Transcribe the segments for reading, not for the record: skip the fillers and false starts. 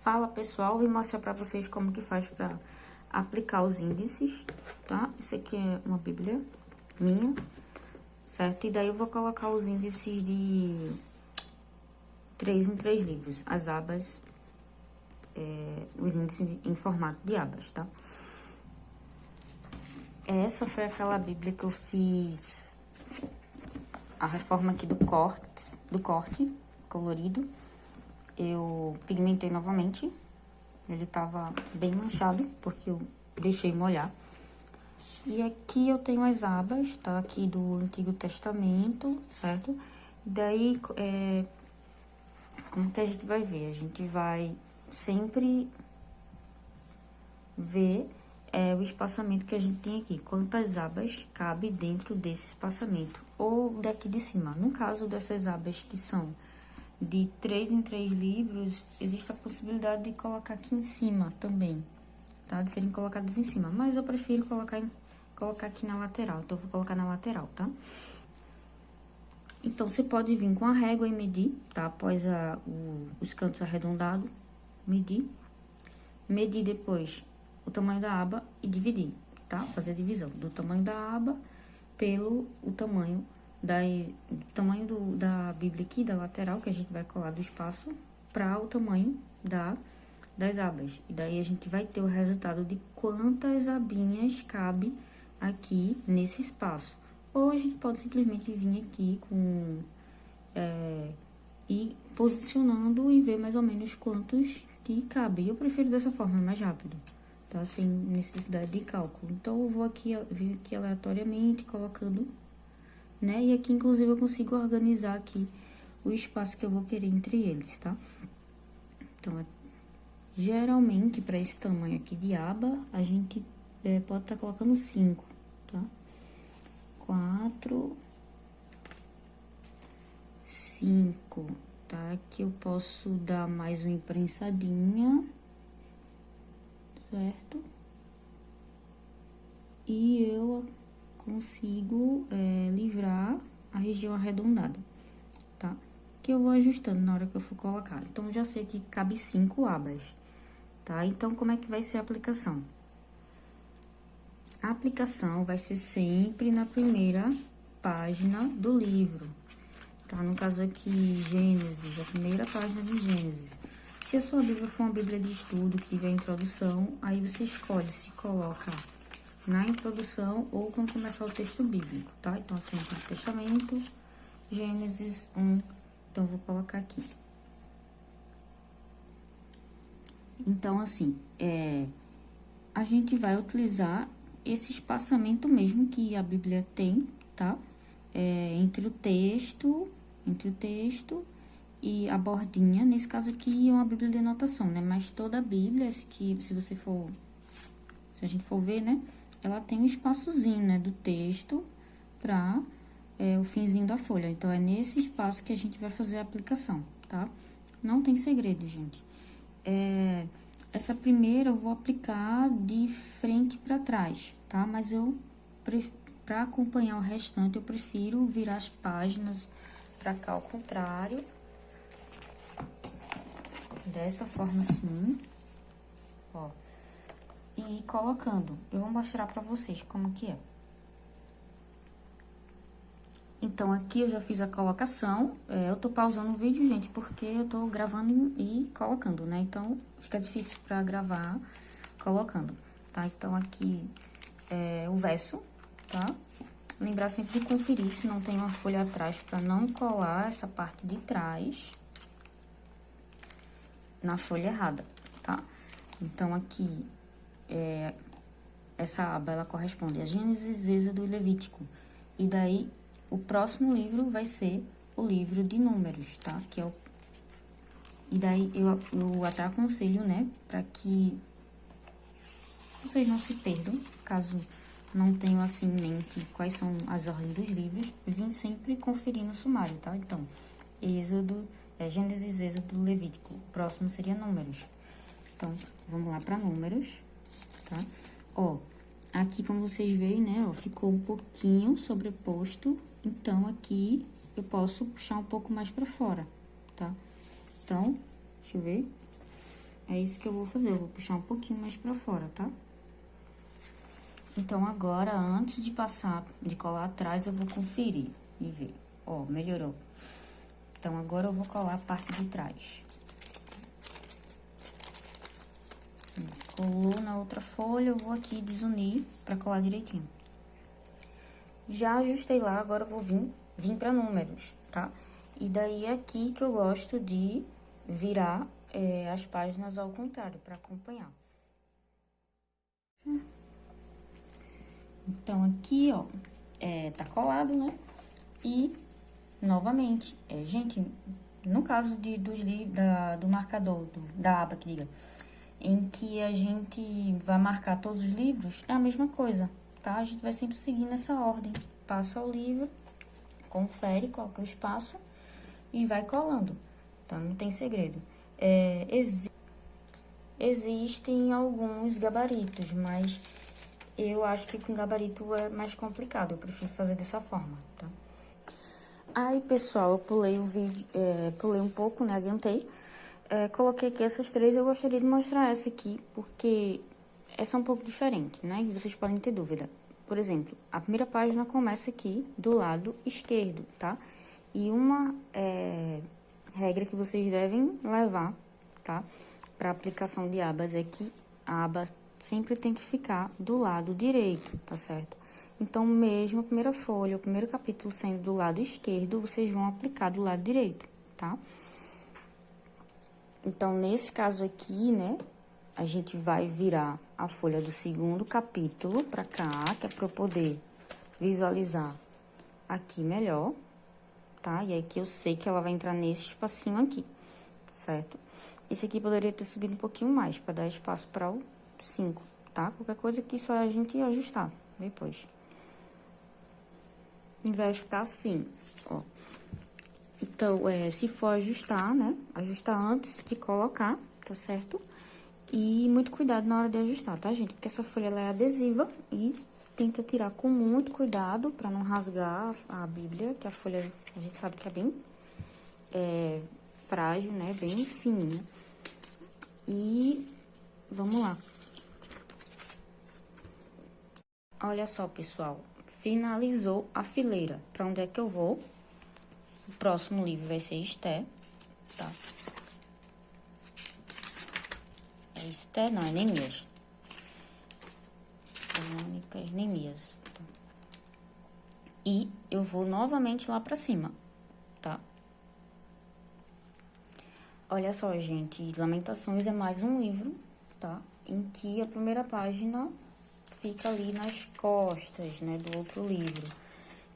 Fala pessoal, vou mostrar pra vocês como que faz pra aplicar os índices, tá? Isso aqui é uma bíblia minha, certo? E daí eu vou colocar os índices de 3 em 3 livros, as abas, os índices em formato de abas, tá? Essa foi aquela bíblia que eu fiz a reforma aqui do corte colorido. Eu pigmentei novamente, ele tava bem manchado, porque eu deixei molhar. E aqui eu tenho as abas, tá? Aqui do Antigo Testamento, certo? E daí, como que a gente vai ver? A gente vai sempre ver o espaçamento que a gente tem aqui. Quantas abas cabe dentro desse espaçamento, ou daqui de cima. No caso dessas abas que são de 3 em 3 livros, existe a possibilidade de colocar aqui em cima também, tá? De serem colocadas em cima, mas eu prefiro colocar aqui na lateral, então eu vou colocar na lateral, tá? Então, você pode vir com a régua e medir, tá? Após os cantos arredondados, medir depois o tamanho da aba e dividir, tá? Fazer a divisão do tamanho da aba pelo o tamanho da bíblia aqui, da lateral, que a gente vai colar do espaço, para o tamanho das abas. E daí, a gente vai ter o resultado de quantas abinhas cabe aqui nesse espaço. Ou a gente pode simplesmente vir aqui ir posicionando e ver mais ou menos quantos que cabe. Eu prefiro dessa forma, mais rápido, tá? Sem necessidade de cálculo. Então, eu vou vir aqui aleatoriamente, colocando, né? E aqui, inclusive, eu consigo organizar aqui o espaço que eu vou querer entre eles, tá? Então, geralmente, para esse tamanho aqui de aba, a gente pode estar colocando 5, tá? 4, 5, tá? Aqui eu posso dar mais uma imprensadinha, certo? E eu consigo livrar a região arredondada, tá? Que eu vou ajustando na hora que eu for colocar. Então, eu já sei que cabe 5 abas, tá? Então, como é que vai ser a aplicação? A aplicação vai ser sempre na primeira página do livro, tá? No caso aqui, Gênesis, a primeira página de Gênesis. Se a sua Bíblia for uma Bíblia de estudo que tiver introdução, aí você escolhe se coloca na introdução ou quando começar o texto bíblico, tá? Então, assim, Antigo Testamento, Gênesis 1, então, eu vou colocar aqui. Então, assim, a gente vai utilizar esse espaçamento mesmo que a Bíblia tem, tá? Entre o texto e a bordinha. Nesse caso aqui é uma Bíblia de anotação, né? Mas toda a Bíblia, se a gente for ver, né? Ela tem um espaçozinho, né? Do texto pra o finzinho da folha. Então, é nesse espaço que a gente vai fazer a aplicação, tá? Não tem segredo, gente. Essa primeira eu vou aplicar de frente pra trás, tá? Mas pra acompanhar o restante, eu prefiro virar as páginas pra cá ao contrário. Dessa forma assim, ó. E ir colocando. Eu vou mostrar pra vocês como que é. Então, aqui eu já fiz a colocação. Eu tô pausando o vídeo, gente, porque eu tô gravando e colocando, né? Então, fica difícil pra gravar colocando, tá? Então, aqui é o verso, tá? Lembrar sempre de conferir se não tem uma folha atrás pra não colar essa parte de trás na folha errada, tá? Então, aqui, essa aba, ela corresponde a Gênesis, Êxodo e Levítico. E daí, o próximo livro vai ser o livro de Números, tá? E daí, eu até aconselho, né? Pra que vocês não se perdam, caso não tenham, assim, em mente quais são as ordens dos livros, vim sempre conferir no sumário, tá? Então, Gênesis, Êxodo, Levítico. O próximo seria Números. Então, vamos lá pra Números, tá? Ó, aqui, como vocês veem, né, ó, ficou um pouquinho sobreposto. Então, aqui, eu posso puxar um pouco mais pra fora, tá? Então, deixa eu ver. É isso que eu vou fazer, eu vou puxar um pouquinho mais pra fora, tá? Então, agora, antes de passar, de colar atrás, eu vou conferir e ver. Ó, melhorou. Então, agora eu vou colar a parte de trás. Colou na outra folha, eu vou aqui desunir pra colar direitinho. Já ajustei lá, agora eu vou vir pra números, tá? E daí, é aqui que eu gosto de virar as páginas ao contrário, pra acompanhar. Então, aqui, ó, tá colado, né? E, novamente, gente, no caso do marcador, da aba que diga, em que a gente vai marcar todos os livros, é a mesma coisa, tá? A gente vai sempre seguindo essa ordem. Passa o livro, confere qual que é o espaço e vai colando, tá? Não tem segredo. Existem alguns gabaritos, mas eu acho que com gabarito é mais complicado, eu prefiro fazer dessa forma, tá? Aí, pessoal, eu pulei o vídeo, pulei um pouco, né, adiantei. Coloquei aqui essas três, eu gostaria de mostrar essa aqui, porque essa é um pouco diferente, né, e vocês podem ter dúvida. Por exemplo, a primeira página começa aqui do lado esquerdo, tá? E uma regra que vocês devem levar, tá? Para aplicação de abas é que a aba sempre tem que ficar do lado direito, tá certo? Então, mesmo a primeira folha, o primeiro capítulo sendo do lado esquerdo, vocês vão aplicar do lado direito, tá? Então, nesse caso aqui, né, a gente vai virar a folha do segundo capítulo pra cá, que é pra eu poder visualizar aqui melhor, tá? E aí que eu sei que ela vai entrar nesse espacinho aqui, certo? Esse aqui poderia ter subido um pouquinho mais, pra dar espaço para o 5, tá? Qualquer coisa aqui só a gente ajustar depois. E vai ficar assim, ó. Então, se for ajustar, né? Ajustar antes de colocar, tá certo? E muito cuidado na hora de ajustar, tá, gente? Porque essa folha, ela é adesiva e tenta tirar com muito cuidado pra não rasgar a Bíblia, que a folha, a gente sabe que é bem frágil, né? Bem fininha. E vamos lá. Olha só, pessoal. Finalizou a fileira. Pra onde é que eu vou? O próximo livro vai ser Esther, tá? É Esther, não, é Neemias. Crônicas, Neemias. Tá? E eu vou novamente lá pra cima, tá? Olha só, gente, Lamentações é mais um livro, tá? Em que a primeira página fica ali nas costas, né, do outro livro.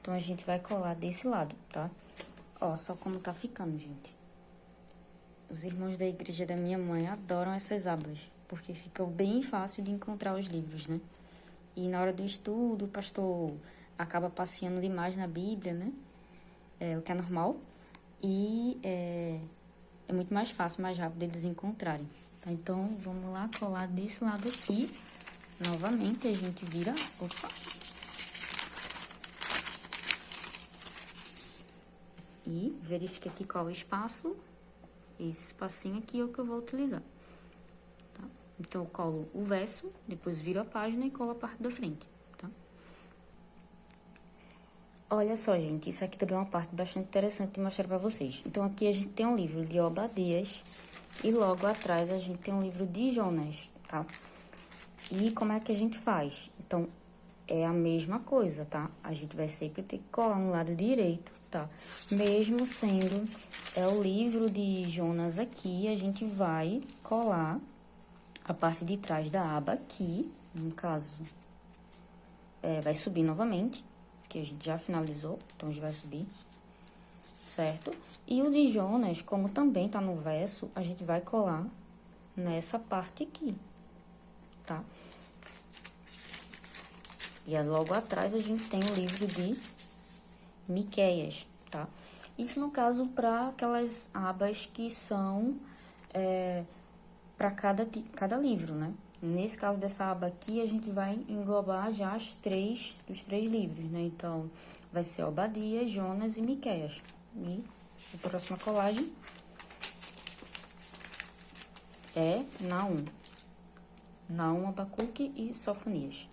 Então, a gente vai colar desse lado, tá? Ó, só como tá ficando, gente. Os irmãos da igreja da minha mãe adoram essas abas, porque fica bem fácil de encontrar os livros, né? E na hora do estudo, o pastor acaba passeando demais na Bíblia, né? O que é normal. E é muito mais fácil, mais rápido eles encontrarem. Tá? Então, vamos lá colar desse lado aqui. Novamente, a gente vira... Opa! E verifica aqui qual é o espaço. Esse espacinho aqui é o que eu vou utilizar. Tá? Então, eu colo o verso, depois viro a página e colo a parte da frente, tá? Olha só, gente, isso aqui também é uma parte bastante interessante de mostrar pra vocês. Então, aqui a gente tem um livro de Obadias e logo atrás a gente tem um livro de Jonas, tá? E como é que a gente faz? Então, é a mesma coisa, tá? A gente vai sempre ter que colar no lado direito, tá? Mesmo sendo o livro de Jonas aqui, a gente vai colar a parte de trás da aba aqui, no caso, vai subir novamente, que a gente já finalizou, então a gente vai subir, certo? E o de Jonas, como também tá no verso, a gente vai colar nessa parte aqui, tá? E logo atrás a gente tem o livro de Miqueias, tá? Isso no caso para aquelas abas que são para cada livro, né? Nesse caso dessa aba aqui, a gente vai englobar já os três livros, né? Então, vai ser Obadias, Jonas e Miqueias. E a próxima colagem. é Naum. Naum, Abacuque e Sofonias.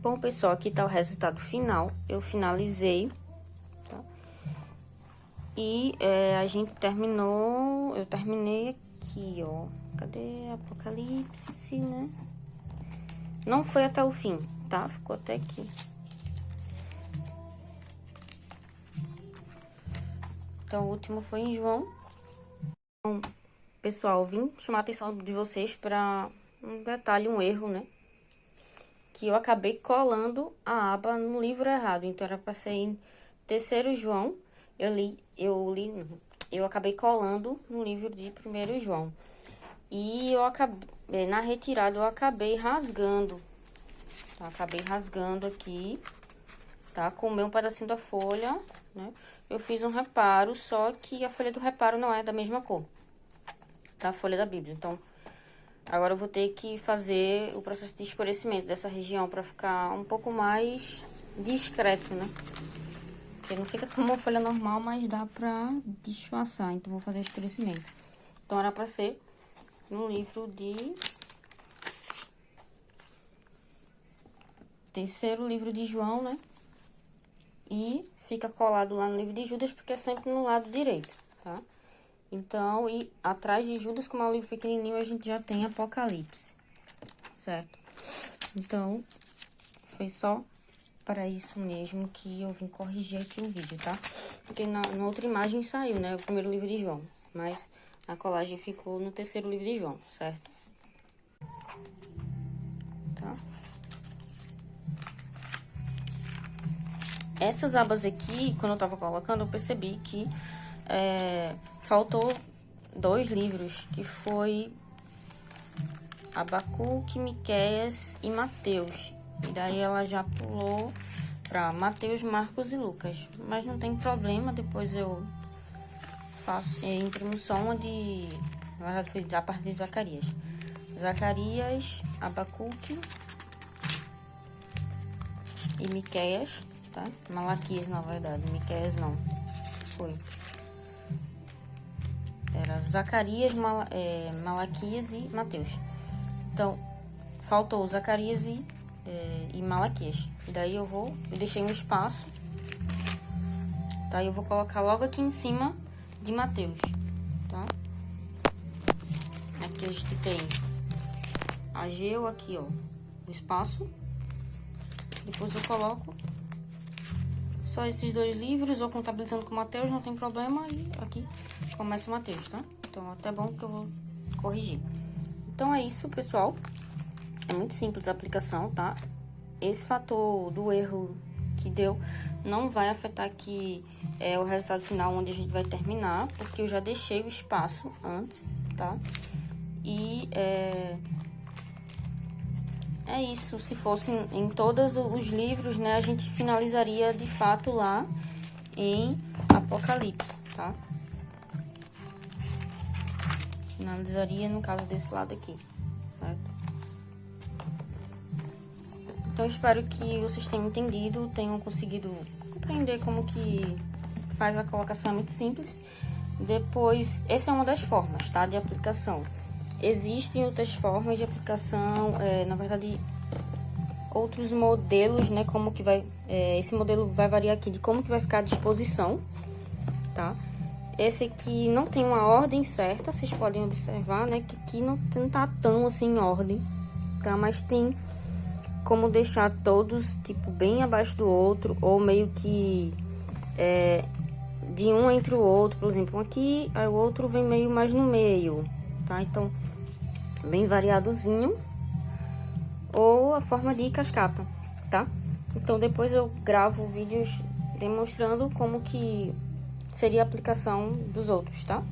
Bom, pessoal, aqui tá o resultado final. Eu finalizei, tá? E a gente terminou... Eu terminei aqui, ó. Cadê Apocalipse, né? Não foi até o fim, tá? Ficou até aqui. Então, o último foi em João. Então, pessoal, vim chamar a atenção de vocês para um detalhe, um erro, né? Que eu acabei colando a aba no livro errado. Então, era para ser em 3º João. Eu acabei colando no livro de 1º João. E eu acabei, na retirada, eu acabei rasgando. Tá? Acabei rasgando aqui, tá? Comei um pedacinho da folha, né? Eu fiz um reparo, só que a folha do reparo não é da mesma cor da folha da Bíblia. Então, agora eu vou ter que fazer o processo de escurecimento dessa região para ficar um pouco mais discreto, né? Porque não fica como uma folha normal, mas dá pra disfarçar. Então, vou fazer o escurecimento. Então, era pra ser no livro de... 3º livro de João, né? E fica colado lá no livro de Judas, porque é sempre no lado direito, tá? Então, e atrás de Judas, como é um livro pequenininho, a gente já tem Apocalipse, certo? Então, foi só para isso mesmo que eu vim corrigir aqui o vídeo, tá? Porque na outra imagem saiu, né? O 1º livro de João, mas a colagem ficou no 3º livro de João, certo? Tá? Essas abas aqui, quando eu tava colocando, eu percebi que faltou 2 livros, que foi Abacuque, Miqueias e Mateus. E daí ela já pulou para Mateus, Marcos e Lucas. Mas não tem problema, depois eu faço, imprimo só uma de... Na verdade foi a parte de Zacarias. Zacarias, Abacuque e Miqueias, tá? Malaquias, na verdade, Miqueias não. Foi. Era Zacarias, Malaquias e Mateus. Então, faltou Zacarias e Malaquias. E daí eu deixei um espaço, tá? Eu vou colocar logo aqui em cima de Mateus, tá? Aqui a gente tem Ageu, aqui, ó, o espaço. Depois eu coloco só esses 2 livros, ou contabilizando com Mateus, não tem problema. E aqui começa o Mateus, tá? Então, até bom que eu vou corrigir. Então, é isso, pessoal. É muito simples a aplicação, tá? Esse fator do erro que deu não vai afetar aqui o resultado final, onde a gente vai terminar, porque eu já deixei o espaço antes, tá? E é isso. Se fosse em todos os livros, né, a gente finalizaria de fato lá em Apocalipse, tá? Finalizaria no caso desse lado aqui, certo? Então, espero que vocês tenham entendido, tenham conseguido compreender como que faz a colocação, é muito simples. Depois, essa é uma das formas, tá, de aplicação. Existem outras formas de aplicação, na verdade, outros modelos, né, como que vai... esse modelo vai variar aqui de como que vai ficar a disposição, tá? Esse aqui não tem uma ordem certa, vocês podem observar, né, que aqui não tá tão assim em ordem, tá? Mas tem como deixar todos, tipo, bem abaixo do outro, ou meio que de um entre o outro, por exemplo, um aqui, aí o outro vem meio mais no meio, tá? Então, bem variadozinho, ou a forma de cascata, tá? Então, depois eu gravo vídeos demonstrando como que seria a aplicação dos outros, tá?